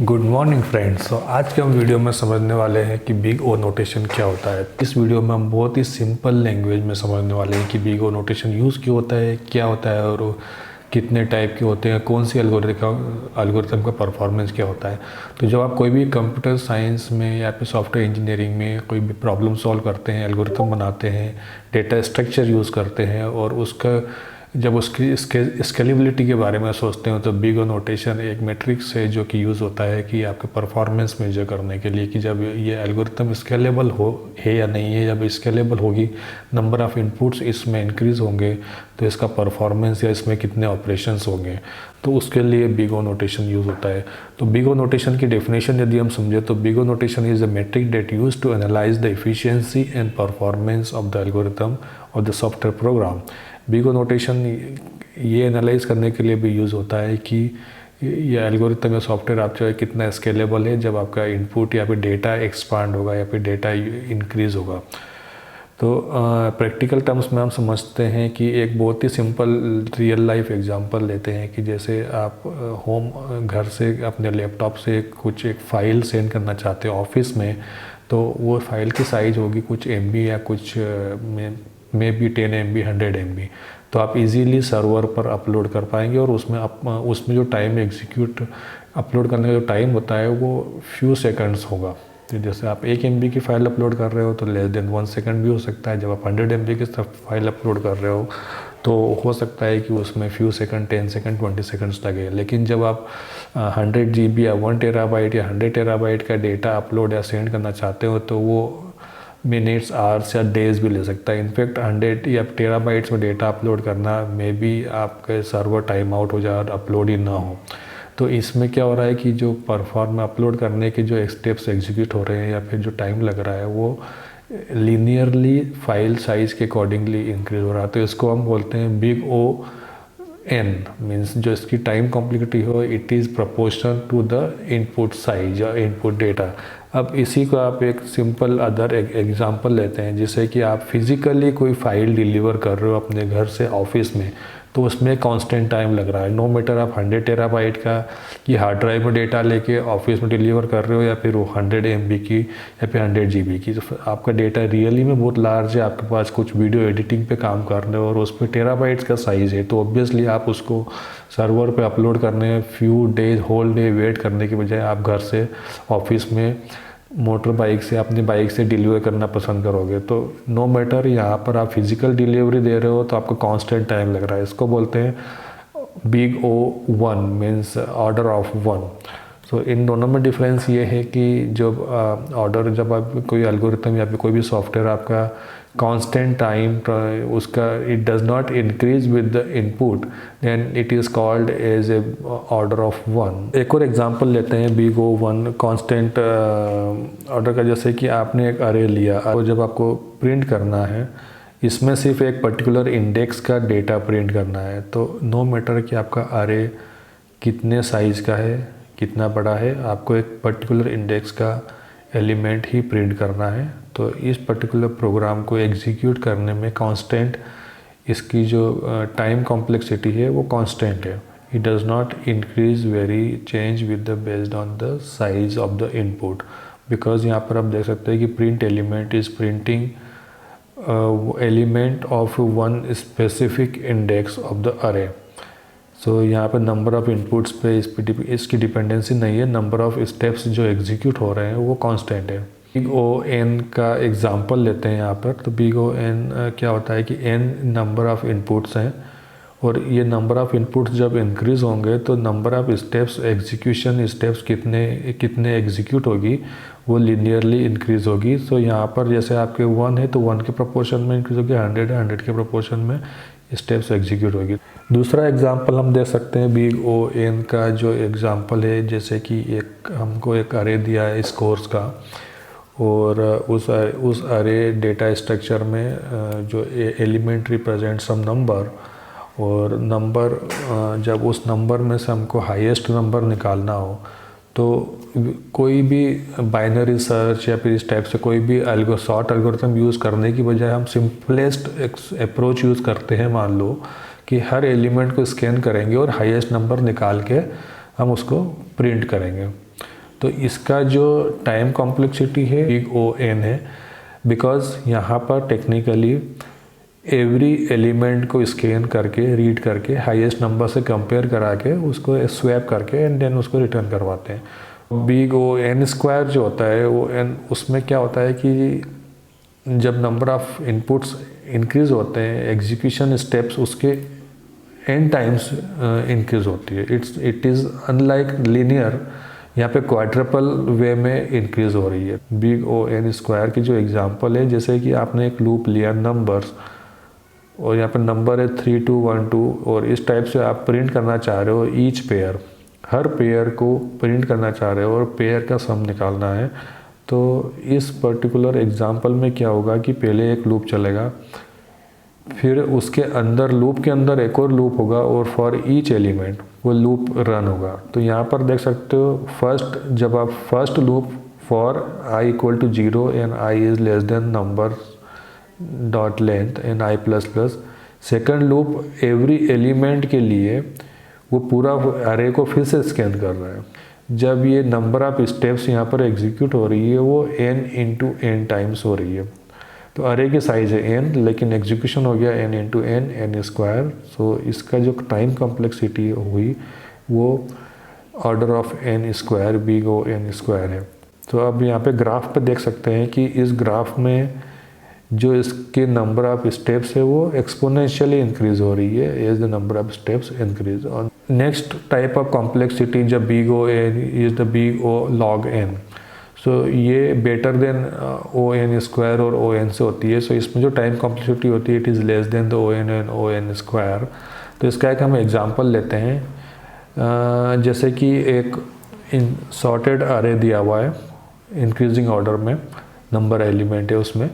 Good morning friends. तो आज के हम वीडियो में समझने वाले हैं कि बिग ओ नोटेशन क्या होता है। इस वीडियो में हम बहुत ही सिंपल लैंग्वेज में समझने वाले हैं कि बिग ओ नोटेशन यूज़ क्यों होता है, क्या होता है और कितने टाइप के होते हैं, कौन सी एल्गोरिथम का परफॉर्मेंस क्या होता है। तो जब आप कोई भी कंप्यूटर साइंस में या फिर सॉफ्टवेयर इंजीनियरिंग में कोई भी प्रॉब्लम सॉल्व करते हैं, एल्गोरिथम बनाते हैं, डेटा स्ट्रक्चर यूज़ करते हैं और उसका जब उसकी स्केलेबिलिटी के बारे में सोचते हो तो बिग ओ नोटेशन एक मैट्रिक्स है जो कि यूज़ होता है कि आपके परफॉर्मेंस मेजर करने के लिए कि जब ये एल्गोरिथम स्केलेबल हो है या नहीं है। जब स्केलेबल होगी, नंबर ऑफ़ इनपुट्स इसमें इंक्रीज़ होंगे तो इसका परफॉर्मेंस या इसमें कितने ऑपरेशंस होंगे, तो उसके लिए बिग ओ नोटेशन यूज़ होता है। तो बिग ओ नोटेशन की डेफिनेशन यदि हम समझे तो big O notation is a metric that use to analyse the efficiency and performance of the algorithm of the software program. Big O notation ये analyse करने के लिए भी यूज़ होता है कि ये एल्गोरिथम या सॉफ्टवेयर आप चाहे कितना स्केलेबल है जब आपका इनपुट या फिर डेटा एक्सपांड होगा या फिर डेटा इंक्रीज़ होगा। तो प्रैक्टिकल टर्म्स में हम समझते हैं कि एक बहुत ही सिंपल रियल लाइफ एग्जांपल लेते हैं कि जैसे आप घर से अपने लैपटॉप से कुछ एक फ़ाइल सेंड करना चाहते हो ऑफिस में, तो वो फाइल की साइज़ होगी कुछ MB या कुछ मे बी 10 MB 100 MB। तो आप इजीली सर्वर पर अपलोड कर पाएंगे और उसमें जो टाइम अपलोड करने का जो टाइम होता है वो फ्यू सेकंड्स होगा। तो जैसे आप 1 MB की फ़ाइल अपलोड कर रहे हो तो लेस देन 1 सेकंड भी हो सकता है। जब आप 100 MB की फाइल अपलोड कर रहे हो तो हो सकता है कि उसमें फ्यू सेकंड, 10 सेकंड, 20 सेकंड्स लगे। लेकिन जब आप 100 GB या 1 टेराबाइट या 100 टेराबाइट का डेटा अपलोड या सेंड करना चाहते हो तो वो मिनट्स, आवर्स या डेज़ भी ले सकता है। इनफैक्ट 100 या टेराबाइट्स में डेटा अपलोड करना मे बी आपके सर्वर टाइम आउट हो जाए और अपलोड ही ना हो। तो इसमें क्या हो रहा है कि जो अपलोड करने के जो स्टेप्स एग्जीक्यूट हो रहे हैं या फिर जो टाइम लग रहा है वो लीनियरली फाइल साइज़ के अकॉर्डिंगली इंक्रीज हो रहा है। तो इसको हम बोलते हैं बिग ओ एन, मीन्स जो इसकी टाइम कॉम्प्लेक्सिटी हो it is proportional to the input size या इनपुट डेटा। अब इसी को आप एक सिंपल अदर एग्जांपल लेते हैं, जैसे कि आप फिज़िकली कोई फाइल डिलीवर कर रहे हो अपने घर से ऑफिस में, तो उसमें कांस्टेंट टाइम लग रहा है। नो मैटर आप 100 टेराबाइट का की हार्ड ड्राइव में डेटा लेके ऑफिस में डिलीवर कर रहे हो या फिर वो 100 MB की या फिर 100 GB की, तो आपका डेटा रियली में बहुत लार्ज है। आपके पास कुछ वीडियो एडिटिंग पे काम कर रहे हो और उसमें टेराबाइट्स का साइज़ है, तो ऑब्वियसली आप उसको सर्वर पे अपलोड करने few days, whole day wait करने के बजाय आप घर से ऑफिस में मोटर बाइक से, अपनी बाइक से डिलीवर करना पसंद करोगे। तो नो मैटर यहाँ पर आप फिज़िकल डिलीवरी दे रहे हो तो आपको कांस्टेंट टाइम लग रहा है। इसको बोलते हैं big O1, means order of 1। सो इन दोनों में डिफरेंस ये है कि जब आप कोई एल्गोरिथम या फिर कोई भी सॉफ्टवेयर आपका कांस्टेंट टाइम उसका it does not increase with the input, then it is called as a order of 1। एक और एग्जांपल लेते हैं बिग O1 कांस्टेंट ऑर्डर का। जैसे कि आपने एक अरे लिया और जब आपको प्रिंट करना है, इसमें सिर्फ एक पर्टिकुलर इंडेक्स का डेटा प्रिंट करना है, तो नो मैटर कि आपका अरे कितने साइज़ का है, कितना बड़ा है, आपको एक पर्टिकुलर इंडेक्स का एलिमेंट ही प्रिंट करना है। तो इस पर्टिकुलर प्रोग्राम को एग्जीक्यूट करने में कांस्टेंट इसकी जो टाइम कॉम्प्लेक्सिटी है वो कांस्टेंट है। It does not increase very change with the based on the size of the input, because यहाँ पर आप देख सकते हैं कि print element is printing element of one specific index of the अरे। सो यहाँ पर नंबर ऑफ़ इनपुट्स पे इसकी डिपेंडेंसी नहीं है, नंबर ऑफ़ स्टेप्स जो एग्जीक्यूट हो रहे हैं वो कांस्टेंट है। बिग O(n) का एग्जांपल लेते हैं यहाँ पर। तो बिग O(n) क्या होता है कि n नंबर ऑफ़ इनपुट्स हैं और ये नंबर ऑफ़ इनपुट्स जब इंक्रीज़ होंगे तो number of steps execution steps कितने एग्जीक्यूट होगी वो लीनियरली इंक्रीज़ होगी। सो यहाँ पर जैसे आपके 1 है तो 1 के प्रोपोर्शन में इंक्रीज़ होगी, 100 है 100 के प्रोपोर्शन में स्टेप्स एग्जीक्यूट होगी। दूसरा एग्जांपल हम दे सकते हैं बिग O(n) का जो एग्जांपल है, जैसे कि हमको एक अरे दिया है इस कोर्स का और उस अरे डेटा स्ट्रक्चर में जो एलिमेंट रिप्रेजेंट सम नंबर और नंबर जब उस नंबर में से हमको हाईएस्ट नंबर निकालना हो तो कोई भी बाइनरी सर्च या फिर इस टाइप से कोई भी शॉर्ट एल्गोरिथम यूज़ करने की बजाय हम सिंपलेस्ट अप्रोच यूज़ करते हैं। मान लो कि हर एलिमेंट को स्कैन करेंगे और हाईएस्ट नंबर निकाल के हम उसको प्रिंट करेंगे। तो इसका जो टाइम कॉम्प्लेक्सिटी है बिग ओ एन है, बिकॉज यहाँ पर टेक्निकली एवरी एलिमेंट को स्कैन करके रीड करके हाईएस्ट नंबर से कंपेयर करा के उसको स्वैप करके एंड देन उसको रिटर्न करवाते हैं। बिग ओ एन स्क्वायर जो होता है वो एन, उसमें क्या होता है कि जब नंबर ऑफ इनपुट्स इंक्रीज होते हैं एग्जीक्यूशन स्टेप्स उसके एन टाइम्स इंक्रीज होती है। इट इज़ अनलाइक लीनियर, यहाँ पे क्वाड्रपल वे में इंक्रीज हो रही है। बिग ओ एन स्क्वायर की जो एग्जांपल है, जैसे कि आपने एक लूप लिया नंबर्स और यहाँ पे नंबर है 3 2 1 2 और इस टाइप से आप प्रिंट करना चाह रहे हो ईच पेयर, हर पेयर को प्रिंट करना चाह रहे हो और पेयर का सम निकालना है। तो इस पर्टिकुलर एग्जांपल में क्या होगा कि पहले एक लूप चलेगा, फिर उसके अंदर लूप के अंदर एक और लूप होगा और फॉर ईच एलिमेंट वो लूप रन होगा। तो यहाँ पर देख सकते हो फर्स्ट, जब आप first loop for i equal to 0 and i is less than number dot length and i plus plus, second loop every element के लिए वो पूरा अरे को फिर से स्कैन कर रहा है। जब ये नंबर ऑफ स्टेप्स यहाँ पर एग्जीक्यूट हो रही है वो n इंटू एन टाइम्स हो रही है। तो अरे की साइज है n, लेकिन एग्जीक्यूशन हो गया n into n, n square. So इसका जो टाइम कॉम्प्लेक्सिटी हुई वो order of n square, big O N square है। तो अब यहाँ पे ग्राफ पे देख सकते हैं कि इस ग्राफ में जो इसके नंबर ऑफ स्टेप्स है वो एक्सपोनेंशियली इंक्रीज हो रही है as the number of steps increase. और नेक्स्ट टाइप ऑफ कॉम्प्लेक्सिटी जब big O n is the big O log n, so ये better than O N square और ओ एन से होती है। सो इसमें जो टाइम कॉम्प्लेक्सिटी होती है it is less than the O N and O N square. तो इसका एक हम एग्जांपल लेते हैं, जैसे कि एक सॉर्टेड अरे दिया हुआ है इंक्रीजिंग ऑर्डर में, नंबर एलिमेंट है उसमें,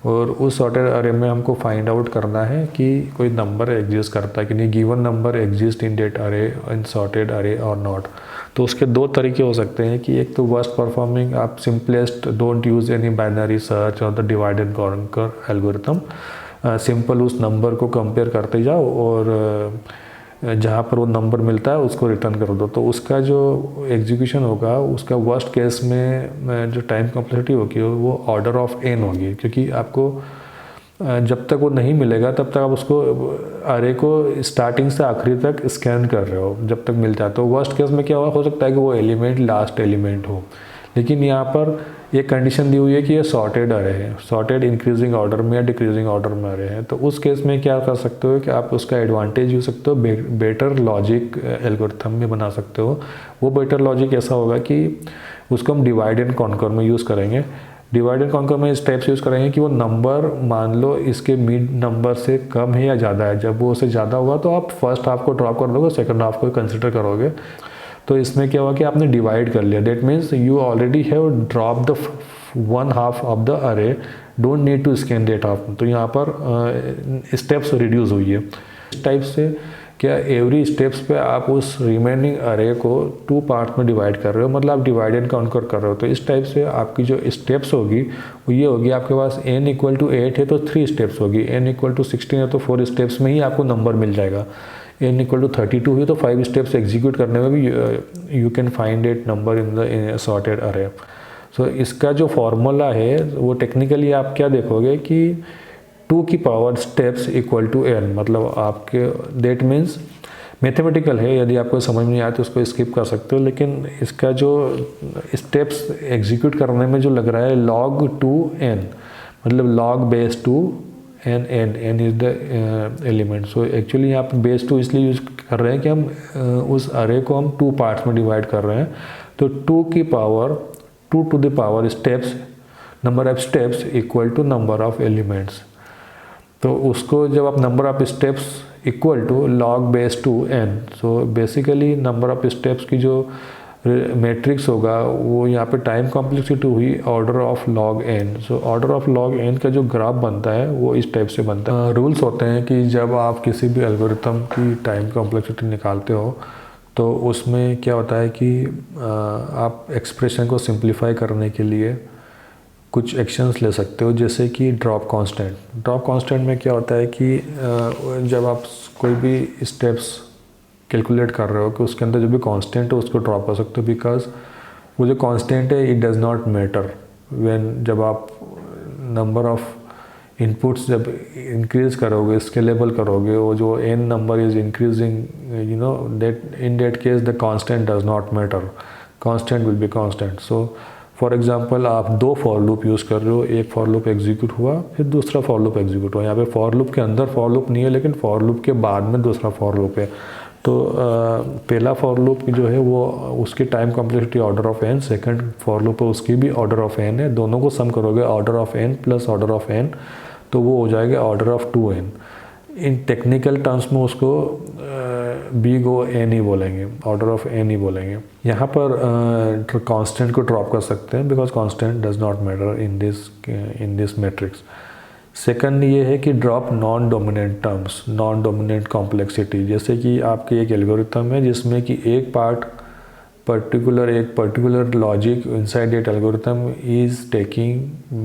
और उस सॉर्टेड अरे में हमको फाइंड आउट करना है कि कोई नंबर एग्जिस्ट करता है कि नहीं, given number exist in that array in sorted अरे और नॉट। तो उसके दो तरीके हो सकते हैं कि एक तो वर्स्ट परफॉर्मिंग, आप simplest don't use any binary search और the divide and conquer algorithm, simple उस नंबर को कंपेयर करते जाओ और जहाँ पर वो नंबर मिलता है उसको रिटर्न कर दो। तो उसका जो एग्जीक्यूशन होगा उसका वर्स्ट केस में जो टाइम कॉम्प्लेक्सिटी होगी वो ऑर्डर ऑफ n होगी, क्योंकि आपको जब तक वो नहीं मिलेगा तब तक आप उसको अरे को स्टार्टिंग से आखिरी तक स्कैन कर रहे हो, जब तक मिल जाए। तो वर्स्ट केस में क्या हो सकता है कि वो एलिमेंट लास्ट एलिमेंट हो, लेकिन यहाँ पर एक कंडीशन दी हुई है कि ये सॉर्टेड अरे है, सॉर्टेड इंक्रीजिंग ऑर्डर में या डिक्रीजिंग ऑर्डर में अरे है। तो उस केस में क्या कर सकते हो कि आप उसका एडवांटेज यूज सकते हो, बेटर लॉजिक एल्गोरिथम में बना सकते हो। वो बेटर लॉजिक ऐसा होगा कि उसको हम डिवाइड एंड कॉन्कर में यूज़ करेंगे। डिवाइड एंड कॉन्कर में इस टाइप से यूज़ करेंगे कि वो नंबर मान लो इसके मिड नंबर से कम है या ज़्यादा है, जब वो उससे ज़्यादा होगा तो आप फर्स्ट हाफ को ड्रॉप कर दोगे, सेकंड हाफ को कंसिडर करोगे। तो इसमें क्या हुआ कि आपने डिवाइड कर लिया, that means you already have drop the one half of the array, don't need to scan that half. तो यहाँ पर स्टेप्स रिड्यूस हुई है। इस टाइप से क्या एवरी स्टेप्स पे आप उस रिमेनिंग अरे को 2 पार्ट में डिवाइड कर रहे हो, मतलब आप डिवाइड एंड कॉन्कर कर रहे हो। तो इस टाइप से आपकी जो स्टेप्स होगी वो ये होगी, आपके पास n इक्वल टू 8 है तो 3 स्टेप्स होगी, n इक्वल टू 16 है तो 4 स्टेप्स में ही आपको नंबर मिल जाएगा, n इक्वल टू 32 है तो 5 स्टेप्स एग्जीक्यूट करने में भी you can find it number in the sorted अरे। सो इसका जो फॉर्मूला है वो टेक्निकली आप क्या देखोगे कि 2 की power steps equal to n, मतलब आपके दैट मीन्स मैथमेटिकल है, यदि आपको समझ में नहीं आए तो उसको स्किप कर सकते हो, लेकिन इसका जो स्टेप्स एग्जीक्यूट करने में जो लग रहा है log 2n, मतलब log base 2 n is the element. So actually यहाँ पे बेस 2 इसलिए यूज कर रहे हैं कि हम उस अरे को हम 2 पार्ट्स में डिवाइड कर रहे हैं। तो 2 की power 2 to the power steps, number of steps equal to number of elements. तो उसको जब आप number of steps equal to log base 2n, so basically number of steps की जो मैट्रिक्स होगा वो यहाँ पे टाइम कॉम्प्लेक्सिटी हुई order of log n। So order of log n का जो ग्राफ बनता है वो इस टाइप से बनता है। रूल्स होते हैं कि जब आप किसी भी एल्गोरिथम की टाइम कॉम्प्लेक्सिटी निकालते हो तो उसमें क्या होता है कि आप एक्सप्रेशन को सिंप्लीफाई करने के लिए कुछ एक्शंस ले सकते हो, जैसे कि ड्रॉप कांस्टेंट। ड्रॉप कांस्टेंट में क्या होता है कि जब आप कोई भी स्टेप्स कैलकुलेट कर रहे हो कि उसके अंदर जो भी कांस्टेंट है उसको ड्रॉप कर सकते हो, बिकॉज वो जो कांस्टेंट है it does not matter when, जब आप नंबर ऑफ इनपुट्स जब इंक्रीज करोगे, स्केलेबल करोगे, वो जो n number is increasing, you know that in that case the constant does not matter, constant will be constant. So for example आप 2 for loop use कर रहे हो, एक फॉर लूप एग्जीक्यूट हुआ, फिर दूसरा फॉर लूप एग्जीक्यूट हुआ। यहाँ पे फॉर लूप के अंदर फॉर लूप नहीं है, लेकिन फॉर लूप के बाद में दूसरा फॉर लूप है। तो पहला फॉर लूप जो है वो उसकी time complexity order of n, second for loop है उसकी भी ऑर्डर ऑफ n है, दोनों को सम करोगे order of n plus order of n, तो वो हो जाएगा order of 2n। In technical terms में उसको बिग ओ एन ही बोलेंगे, ऑर्डर ऑफ n ही बोलेंगे। यहाँ पर कांस्टेंट को ड्रॉप कर सकते हैं because constant does not matter in this matrix. Second ये है कि drop non dominant terms, non dominant complexity. जैसे कि आपके एक एल्गोरिथम है जिसमें कि एक part particular logic inside that algorithm is taking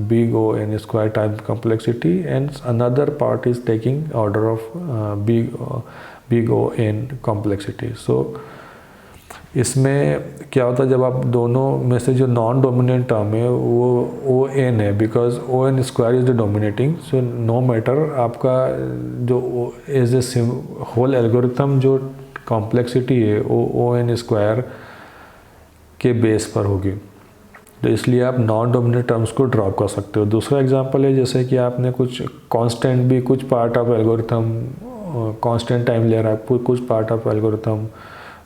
big O N square type complexity and another part is taking order of big O n complexity. So इसमें क्या होता है, जब आप दोनों में से जो नॉन डोमिनेंट टर्म है वो ओ एन है, because O N square is the dominating. So no matter आपका जो एज ए होल एल्गोरिथम जो कॉम्प्लेक्सिटी है वो ओ एन स्क्वायर के बेस पर होगी, तो इसलिए आप नॉन डोमिनेंट टर्म्स को ड्रॉप कर सकते हो। दूसरा एग्जांपल है जैसे कि आपने कुछ कांस्टेंट भी, कुछ part of algorithm constant time ले रहा है, कुछ part of algorithm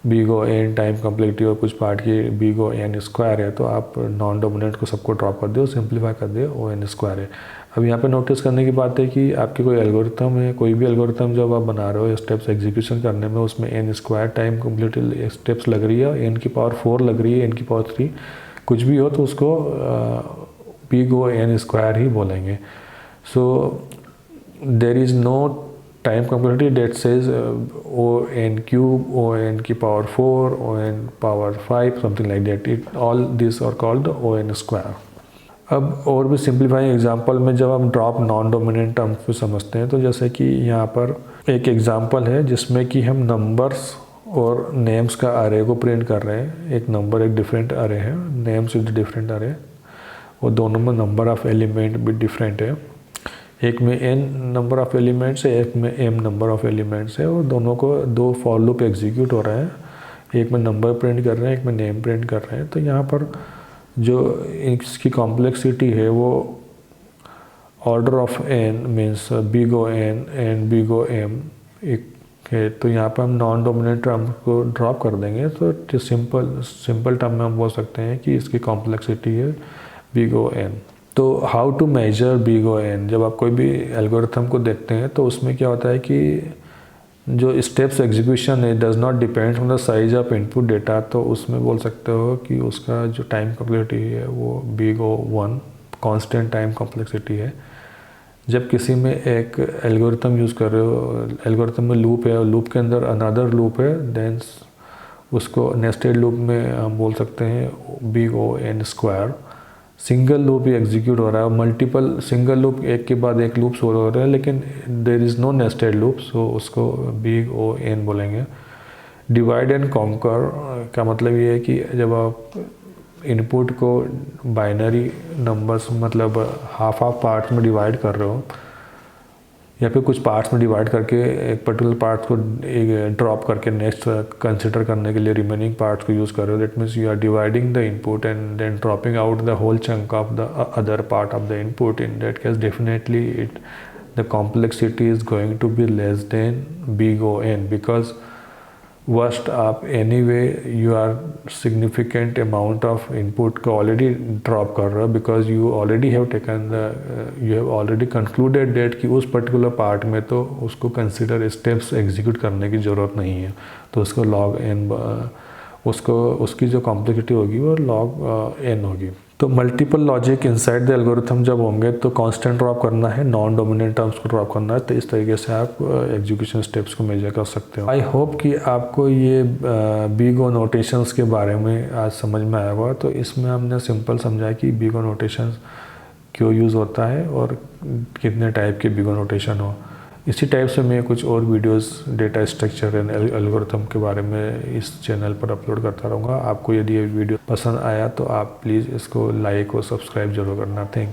big O N time complexity और कुछ पार्ट की बिग ओ एन स्क्वायर है, तो आप नॉन डोमिनेंट को सबको ड्रॉप कर दो, सिंप्लीफाई कर दो, ओ एन स्क्वायर है। अब यहाँ पे नोटिस करने की बात है कि आपकी कोई एल्गोरिथम है, कोई भी एल्गोरिथम जब आप बना रहे हो स्टेप्स एग्जीक्यूशन करने में, उसमें N square time completely steps लग रही है, एन की पावर 4 लग रही है, एन की पावर 3 कुछ भी हो, तो उसको बिग ओ एन स्क्वायर ही बोलेंगे। So there is no time complexity that says O n cube, O n की power 4, O n power 5, something like that. It all this are called O N square. अब और भी simplifying example में जब हम drop non dominant terms को समझते हैं, तो जैसे कि यहाँ पर एक एग्जांपल है जिसमें कि हम नंबर्स और नेम्स का अरे को प्रिंट कर रहे हैं। एक नंबर एक डिफरेंट अरे है, नेम्स इज डिफरेंट अरे, और दोनों में नंबर ऑफ एलिमेंट भी डिफरेंट है। एक में n नंबर ऑफ एलिमेंट्स है, एक में m नंबर ऑफ एलिमेंट्स है, और दोनों को 2 फॉर लूप एग्जीक्यूट हो रहे हैं, एक में नंबर प्रिंट कर रहे हैं, एक में नेम प्रिंट कर रहे हैं। तो यहाँ पर जो इसकी कॉम्प्लेक्सिटी है वो order of n means big O N and big O M एक है। तो यहाँ पर हम नॉन डोमिनेंट टर्म को ड्रॉप कर देंगे, तो सिंपल टर्म में हम बोल सकते हैं कि इसकी कॉम्प्लेक्सिटी है बिग ओ एन। तो how to measure big O N, जब आप कोई भी एल्गोरिथम को देखते हैं तो उसमें क्या होता है कि जो स्टेप्स एग्जीक्यूशन है does not depend on the size of input data, तो उसमें बोल सकते हो कि उसका जो टाइम कॉम्प्लेक्सिटी है वो big O 1 constant time complexity है। जब किसी में एक एल्गोरिथम यूज़ कर रहे हो, एल्गोरिथम में लूप है और लूप के अंदर अनदर लूप है, देन उसको नेस्टेड लूप में हम बोल सकते हैं big O N square. Single loop ही एग्जीक्यूट हो रहा है, मल्टीपल सिंगल लूप एक के बाद एक लूप हो रहे हैं, लेकिन there is no nested loop, so उसको बिग ओ एन बोलेंगे। डिवाइड एंड कॉन्कर का मतलब ये है कि जब आप इनपुट को बाइनरी नंबर्स मतलब हाफ पार्ट्स में डिवाइड कर रहे हो, या फिर कुछ पार्ट्स में डिवाइड करके एक पर्टिकुलर पार्ट्स को ड्रॉप करके नेक्स्ट कंसिडर करने के लिए रिमेनिंग पार्ट्स को यूज़ कर रहे हो, that means you are dividing the input and then dropping out the whole chunk of the other part of the input. In that case definitely the complexity is going to be less than big O n, because worst आप anyway you are significant amount of input को already drop कर रहे हो, because you already have taken you have already concluded that कि उस particular part में तो उसको कंसिडर स्टेप्स एग्जीक्यूट करने की ज़रूरत नहीं है, तो उसको लॉग एन उसकी जो कॉम्प्लेक्सिटी होगी वो लॉग एन होगी। तो multiple logic inside the algorithm जब होंगे तो कांस्टेंट ड्रॉप करना है, नॉन डोमिनेंट टर्म्स को ड्रॉप करना है, तो इस तरीके से आप एग्जीक्यूशन स्टेप्स को मेजर कर सकते हो। आई होप कि आपको ये बिग ओ नोटेशंस के बारे में आज समझ में आया हुआ। तो इसमें हमने सिंपल समझा कि बिग ओ नोटेशंस क्यों यूज़ होता है और कितने टाइप के बिग ओ नोटेशन हो। इसी टाइप से मैं कुछ और videos data structure and algorithm के बारे में इस चैनल पर अपलोड करता रहूँगा। आपको यदि ये वीडियो पसंद आया तो आप प्लीज़ इसको लाइक और सब्सक्राइब जरूर करना। Thank you.